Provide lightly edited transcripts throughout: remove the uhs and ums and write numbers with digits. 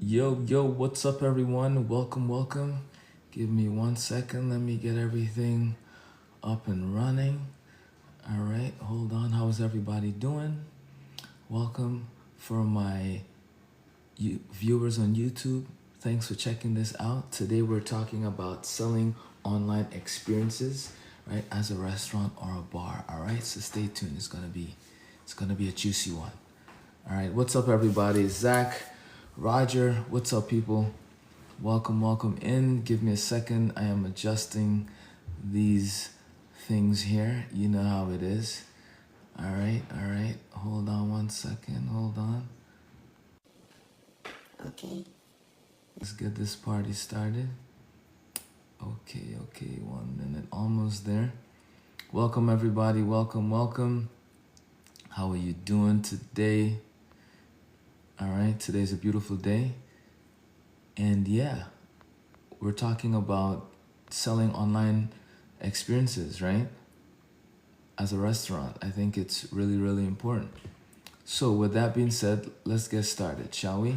Yo, what's up, everyone? Welcome. Give me 1 second. Let me get everything up and running. All right, hold on. How's everybody doing? Welcome for my viewers on YouTube. Thanks for checking this out. Today, we're talking about selling online experiences, right, as a restaurant or a bar. All right, so stay tuned. It's gonna be a juicy one. All right, what's up, everybody? Zach, Roger, what's up, people? Welcome in. Give me a second. I am adjusting these things here. You know how it is. All right. Hold on 1 second. Hold on. Okay. Let's get this party started. Okay. 1 minute. Almost there. Welcome, everybody. Welcome. How are you doing today? All right. Today's a beautiful day. And yeah, we're talking about selling online experiences, right? As a restaurant, I think it's really important. So with that being said, let's get started, shall we?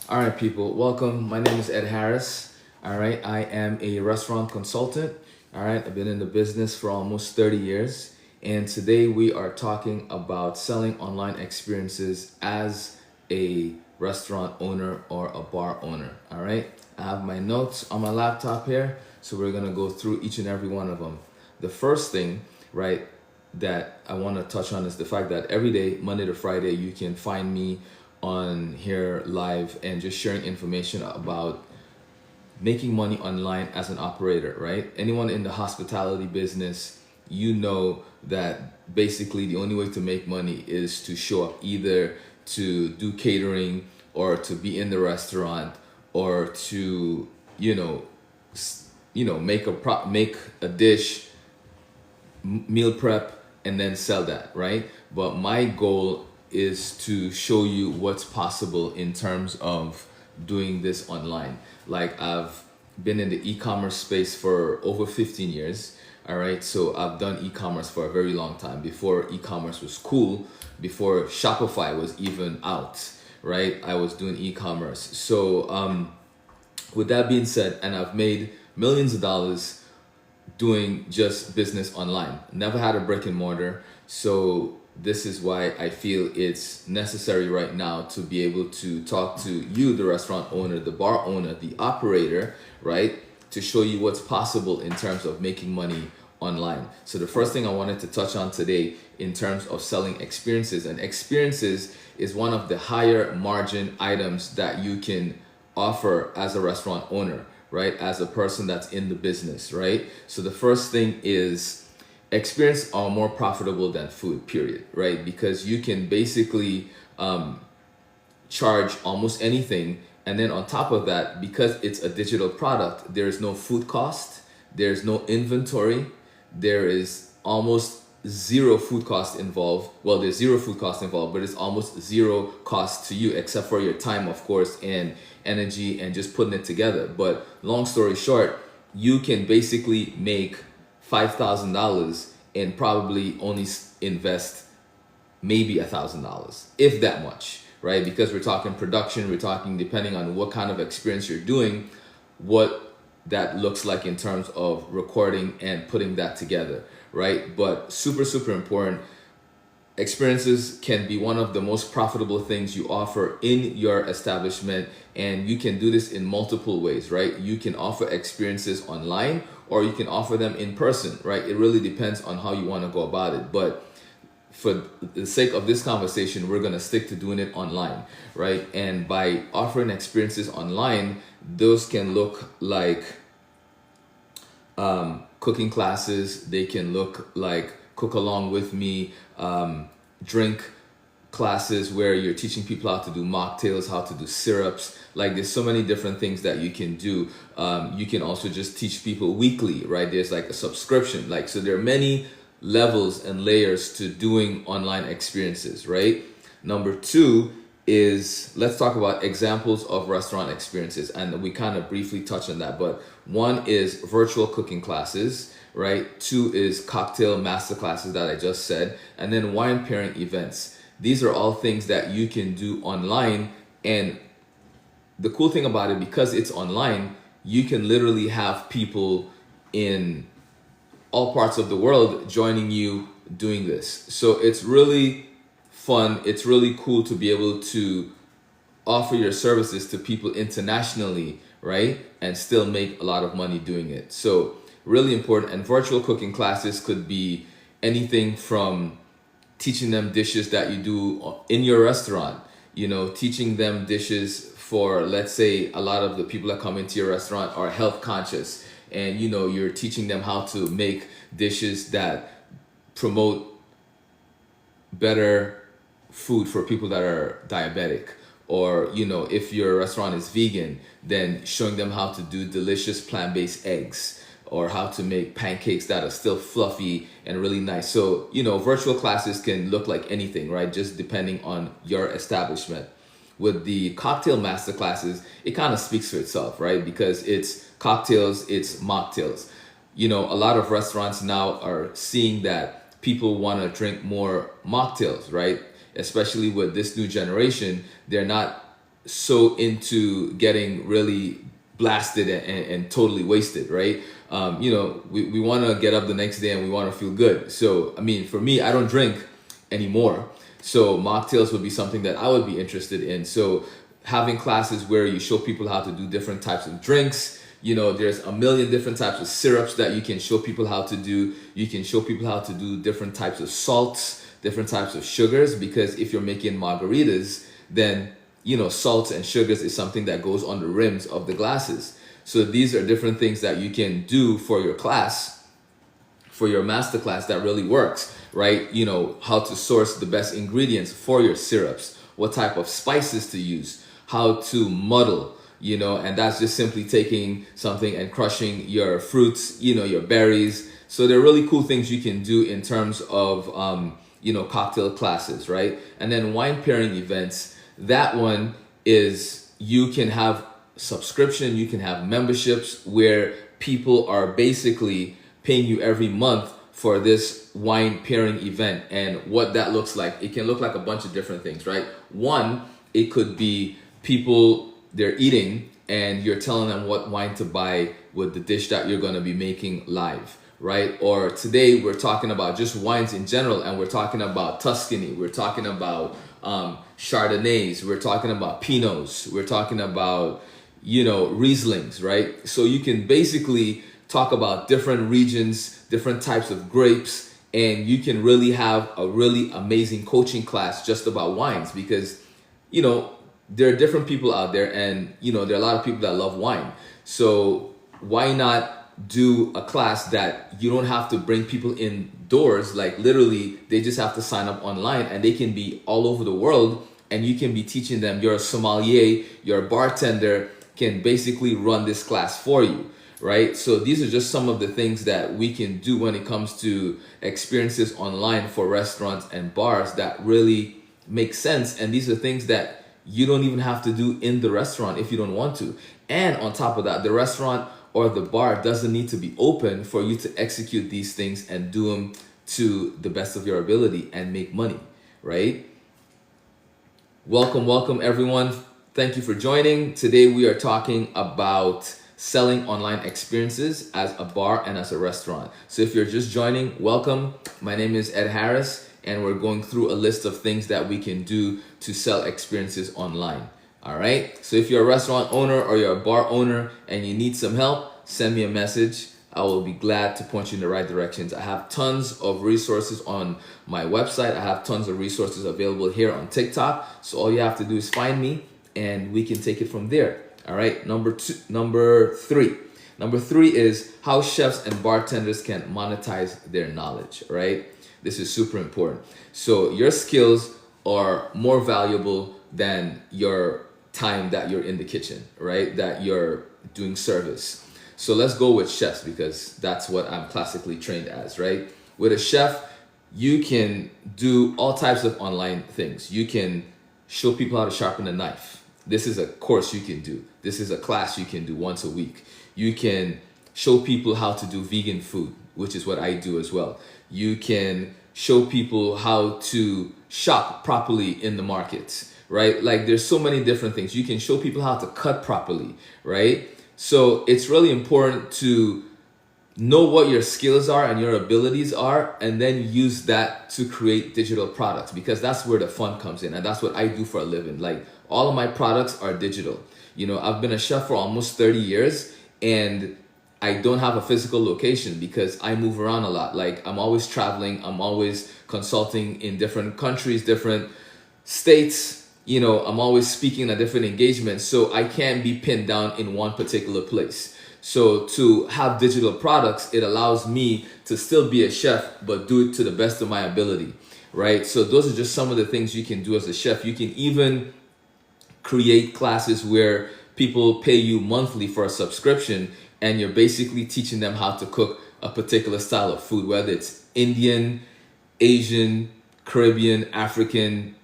All right, people, welcome. My name is Ed Harris. All right, I am a restaurant consultant. All right, I've been in the business for almost 30 years. And today we are talking about selling online experiences as a restaurant owner or a bar owner. All right, I have my notes on my laptop here, so we're gonna go through each and every one of them. The first thing, right, that I want to touch on is the fact that every day, Monday to Friday, you can find me on here live and just sharing information about making money online as an operator, right? Anyone in the hospitality business, you know that basically the only way to make money is to show up, either to do catering or to be in the restaurant or to, make a dish, meal prep, and then sell that, right? But my goal is to show you what's possible in terms of doing this online. Like, I've been in the e-commerce space for over 15 years. All right, so I've done e-commerce for a very long time, before e-commerce was cool, before Shopify was even out, right? I was doing e-commerce. So with that being said, and I've made millions of dollars doing just business online. Never had a brick and mortar. So this is why I feel it's necessary right now to be able to talk to you, the restaurant owner, the bar owner, the operator, right? To show you what's possible in terms of making money online. So the first thing I wanted to touch on today in terms of selling experiences, and experiences is one of the higher margin items that you can offer as a restaurant owner, right? As a person that's in the business, right? So the first thing is, experience are more profitable than food, period, right? Because you can basically charge almost anything. And then on top of that, because it's a digital product, there's no food cost, there's no inventory, there is almost zero food cost involved. Well, there's zero food cost involved, but it's almost zero cost to you, except for your time, of course, and energy and just putting it together. But long story short, you can basically make $5,000 and probably only invest maybe $1,000, if that much, right? Because we're talking production, we're talking, depending on what kind of experience you're doing, what that looks like in terms of recording and putting that together, right? But super important, experiences can be one of the most profitable things you offer in your establishment, and you can do this in multiple ways, right? You can offer experiences online, or you can offer them in person, right? It really depends on how you want to go about it. But for the sake of this conversation, we're going to stick to doing it online, right? And by offering experiences online, those can look like cooking classes. They can look like cook along with me, drink classes where you're teaching people how to do mocktails, how to do syrups. Like, there's so many different things that you can do. You can also just teach people weekly, right? There's like a subscription. Like, so there are many levels and layers to doing online experiences, right? Number two is, let's talk about examples of restaurant experiences, and we kind of briefly touched on that. But one is virtual cooking classes, right? Two is cocktail master classes that I just said, and then wine pairing events. These are all things that you can do online, and the cool thing about it, because it's online, you can literally have people in all parts of the world joining you doing this. So it's really fun. It's really cool to be able to offer your services to people internationally, right? And still make a lot of money doing it. So really important. And virtual cooking classes could be anything from teaching them dishes that you do in your restaurant, teaching them dishes for, let's say, a lot of the people that come into your restaurant are health conscious, and you're teaching them how to make dishes that promote better food for people that are diabetic. Or if your restaurant is vegan, then showing them how to do delicious plant-based eggs, or how to make pancakes that are still fluffy and really nice. So virtual classes can look like anything, right? Just depending on your establishment. With the cocktail master classes, it kind of speaks for itself, right? Because it's cocktails, it's mocktails. A lot of restaurants now are seeing that people want to drink more mocktails, right? Especially with this new generation, they're not so into getting really blasted and totally wasted, right? We want to get up the next day and we want to feel good. So, for me, I don't drink anymore. So mocktails would be something that I would be interested in. So having classes where you show people how to do different types of drinks, there's a million different types of syrups that you can show people how to do. You can show people how to do different types of salts, different types of sugars, because if you're making margaritas, then salts and sugars is something that goes on the rims of the glasses. So these are different things that you can do for your class, for your master class, that really works, right? How to source the best ingredients for your syrups, what type of spices to use, how to muddle, and that's just simply taking something and crushing your fruits, your berries. So there are really cool things you can do in terms of cocktail classes, right? And then wine pairing events, that one is, you can have subscription, you can have memberships where people are basically paying you every month for this wine pairing event. And what that looks like, it can look like a bunch of different things, right? One, it could be people, they're eating and you're telling them what wine to buy with the dish that you're going to be making live, right? Or today we're talking about just wines in general, and we're talking about Tuscany, we're talking about Chardonnays, we're talking about Pinots, we're talking about Rieslings, right? So you can basically talk about different regions, different types of grapes, and you can really have a really amazing coaching class just about wines, because there are different people out there, and there are a lot of people that love wine. So why not do a class that you don't have to bring people indoors? Like literally, they just have to sign up online, and they can be all over the world, and you can be teaching them. Your sommelier, your bartender can basically run this class for you, right? So these are just some of the things that we can do when it comes to experiences online for restaurants and bars that really make sense. And these are things that you don't even have to do in the restaurant if you don't want to. And on top of that, the restaurant or the bar doesn't need to be open for you to execute these things and do them to the best of your ability and make money, right? Welcome everyone. Thank you for joining. Today we are talking about selling online experiences as a bar and as a restaurant. So if you're just joining, welcome. My name is Ed Harris, and we're going through a list of things that we can do to sell experiences online. All right. So if you're a restaurant owner or you're a bar owner and you need some help, send me a message. I will be glad to point you in the right directions. I have tons of resources on my website. I have tons of resources available here on TikTok. So all you have to do is find me and we can take it from there. All right. Number three is how chefs and bartenders can monetize their knowledge, right? This is super important. So your skills are more valuable than your time that you're in the kitchen, right? That you're doing service. So let's go with chefs, because that's what I'm classically trained as, right? With a chef, you can do all types of online things. You can show people how to sharpen a knife. This is a course you can do. This is a class you can do once a week. You can show people how to do vegan food, which is what I do as well. You can show people how to shop properly in the markets, right? Like there's so many different things. You can show people how to cut properly, right? So it's really important to know what your skills are and your abilities are, and then use that to create digital products, because that's where the fun comes in. And that's what I do for a living. Like all of my products are digital. You know, I've been a chef for almost 30 years, and I don't have a physical location because I move around a lot. Like I'm always traveling, I'm always consulting in different countries, different states. You know, I'm always speaking at different engagements, so I can't be pinned down in one particular place. So to have digital products, it allows me to still be a chef, but do it to the best of my ability, right? So those are just some of the things you can do as a chef. You can even create classes where people pay you monthly for a subscription, and you're basically teaching them how to cook a particular style of food, whether it's Indian, Asian, Caribbean, African,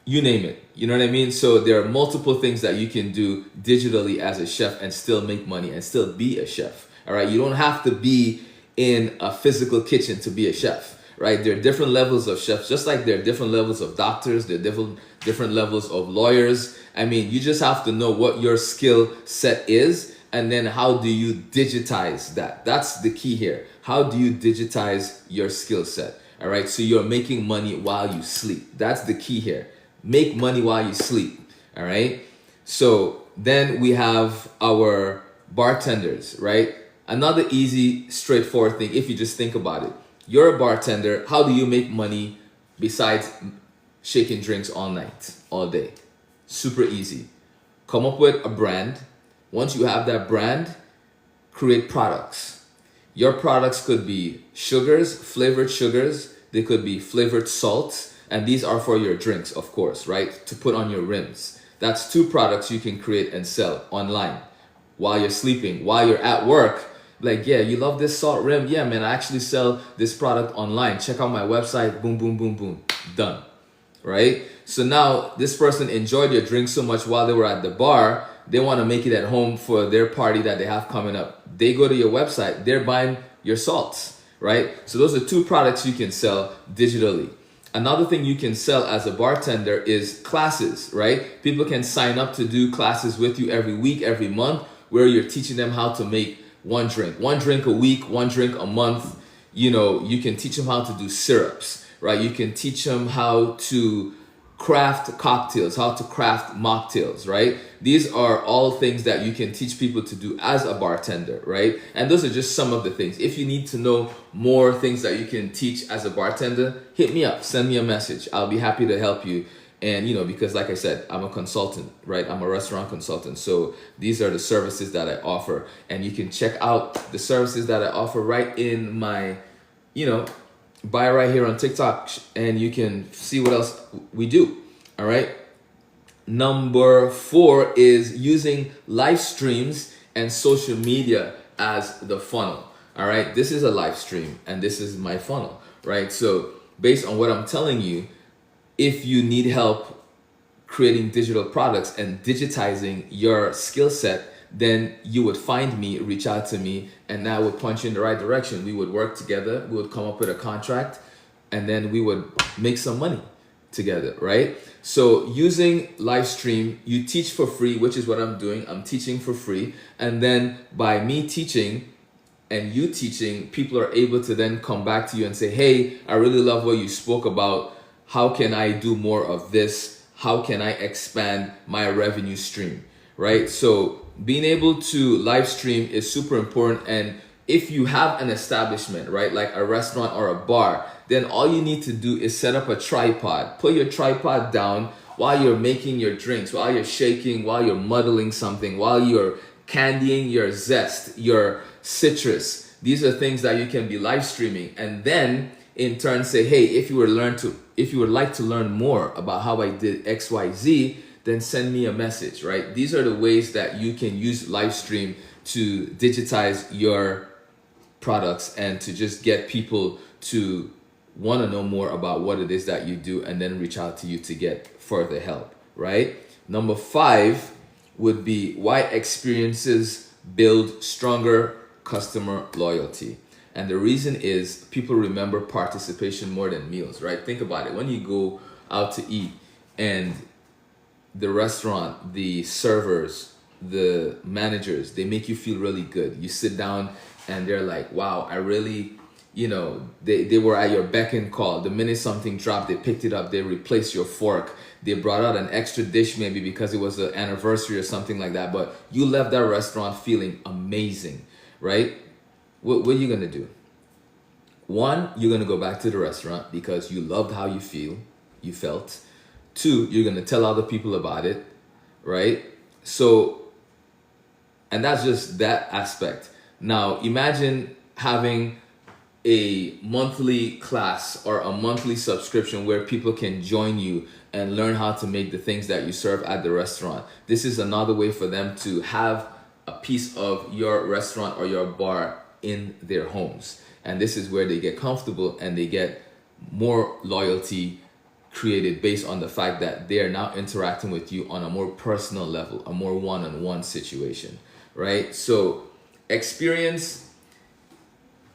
you name it. You know what I mean? So there are multiple things that you can do digitally as a chef and still make money and still be a chef. All right. You don't have to be in a physical kitchen to be a chef, right? There are different levels of chefs, just like there are different levels of doctors, there are different levels of lawyers. I mean, you just have to know what your skill set is, and then how do you digitize that? That's the key here. How do you digitize your skill set? All right. So you're making money while you sleep. That's the key here. Make money while you sleep. All right. So then we have our bartenders, right? Another easy, straightforward thing, if you just think about it. You're a bartender. How do you make money besides shaking drinks all night, all day? Super easy. Come up with a brand. Once you have that brand, create products. Your products could be sugars, flavored sugars. They could be flavored salts. And these are for your drinks, of course, right? To put on your rims. That's 2 products you can create and sell online while you're sleeping, while you're at work. Like, yeah, you love this salt rim? Yeah, man, I actually sell this product online. Check out my website. Boom, boom, boom, boom. Done. Right? So now this person enjoyed your drink so much while they were at the bar, they want to make it at home for their party that they have coming up. They go to your website. They're buying your salts, right? So those are 2 products you can sell digitally. Another thing you can sell as a bartender is classes, right? People can sign up to do classes with you every week, every month, where you're teaching them how to make one drink a week, one drink a month. You know, you can teach them how to do syrups, right? You can teach them how to craft cocktails, how to craft mocktails, right? These are all things that you can teach people to do as a bartender, right? And those are just some of the things. If you need to know more things that you can teach as a bartender, hit me up, send me a message. I'll be happy to help you. And, you know, because like I said, I'm a consultant, right? I'm a restaurant consultant. So these are the services that I offer. And you can check out the services that I offer right in my, you know, bio right here on TikTok, and you can see what else we do. All right. Number 4 is using live streams and social media as the funnel. All right. This is a live stream and this is my funnel, right? So based on what I'm telling you, if you need help creating digital products and digitizing your skill set, then you would find me, reach out to me, and that would point you in the right direction. We would work together, we would come up with a contract, and then we would make some money together, right? So using live stream, you teach for free, which is what I'm doing. I'm teaching for free. And then by me teaching and you teaching, people are able to then come back to you and say, hey, I really love what you spoke about. How can I do more of this? How can I expand my revenue stream, right? So being able to live stream is super important. And if you have an establishment, right, like a restaurant or a bar, then all you need to do is set up a tripod. Put your tripod down while you're making your drinks, while you're shaking, while you're muddling something, while you're candying your zest, your citrus. These are things that you can be live streaming. And then in turn say, hey, if you would like to learn more about how I did XYZ, then send me a message, right? These are the ways that you can use live stream to digitize your products and to just get people to want to know more about what it is that you do and then reach out to you to get further help, right? Number 5 would be why experiences build stronger customer loyalty. And the reason is people remember participation more than meals, right? Think about it. When you go out to eat and the restaurant, the servers, the managers, they make you feel really good. You sit down and they're like, wow, I really, they were at your beck and call. The minute something dropped, they picked it up, they replaced your fork. They brought out an extra dish maybe because it was an anniversary or something like that. But you left that restaurant feeling amazing, right? What are you going to do? One, you're going to go back to the restaurant because you loved how you felt. Two, you're going to tell other people about it, right? So, and that's just that aspect. Now, imagine having a monthly class or a monthly subscription where people can join you and learn how to make the things that you serve at the restaurant. This is another way for them to have a piece of your restaurant or your bar in their homes. And this is where they get comfortable and they get more loyalty created based on the fact that they are now interacting with you on a more personal level, a more one-on-one situation, right? So experience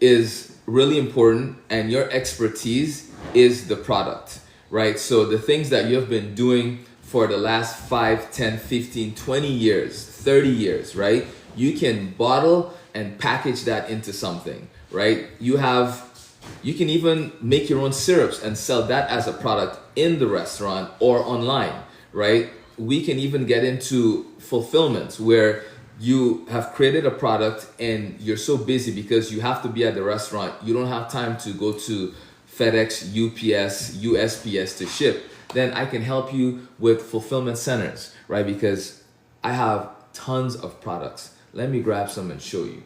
is really important, and your expertise is the product, right? So the things that you've been doing for the last 5, 10, 15, 20 years, 30 years, right? You can bottle and package that into something, right? You can even make your own syrups and sell that as a product in the restaurant or online, right? We can even get into fulfillment where you have created a product and you're so busy because you have to be at the restaurant. You don't have time to go to FedEx, UPS, USPS to ship. Then I can help you with fulfillment centers, right? Because I have tons of products. Let me grab some and show you,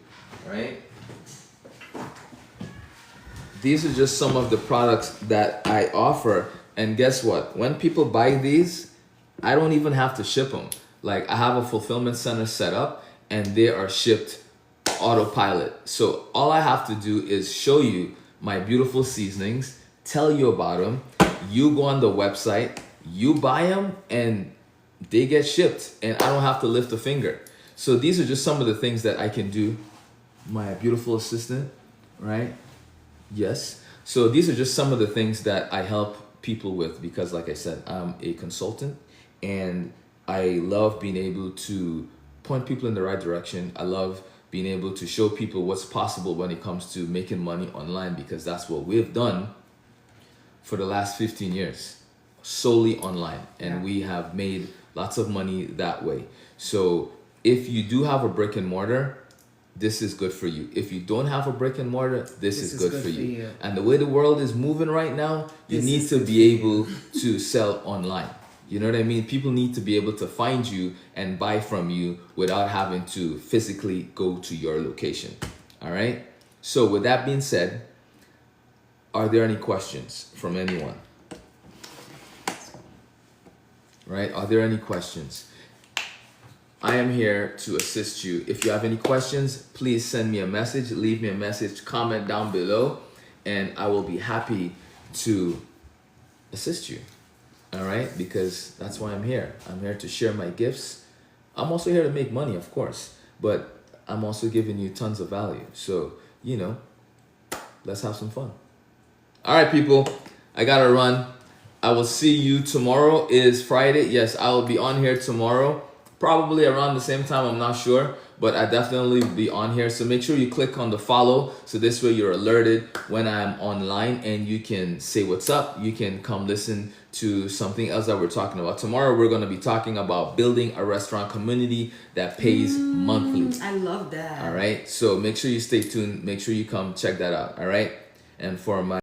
right? These are just some of the products that I offer. And guess what? When people buy these, I don't even have to ship them. Like, I have a fulfillment center set up and they are shipped autopilot. So all I have to do is show you my beautiful seasonings, tell you about them. You go on the website, you buy them, and they get shipped, and I don't have to lift a finger. So these are just some of the things that I can do. My beautiful assistant, right? Yes. So these are just some of the things that I help people with because, like I said, I'm a consultant and I love being able to point people in the right direction. I love being able to show people what's possible when it comes to making money online because that's what we've done for the last 15 years, solely online. And we have made lots of money that way. So if you do have a brick and mortar, this is good for you. If you don't have a brick and mortar, this is good for you. And the way the world is moving right now, you need to be able to sell online. You know what I mean? People need to be able to find you and buy from you without having to physically go to your location. All right? So with that being said, are there any questions from anyone? Right? Are there any questions? I am here to assist you. If you have any questions, please send me a message, leave me a message, comment down below, and I will be happy to assist you. All right? Because that's why I'm here. I'm here to share my gifts. I'm also here to make money, of course, but I'm also giving you tons of value. So, let's have some fun. All right, people, I gotta run. I will see you tomorrow. Is Friday. Yes, I will be on here tomorrow. Probably around the same time, I'm not sure, but I definitely will be on here. So make sure you click on the follow, so this way you're alerted when I'm online and you can say what's up. You can come listen to something else that we're talking about. Tomorrow, we're going to be talking about building a restaurant community that pays monthly. I love that. All right. So make sure you stay tuned. Make sure you come check that out. All right. And for my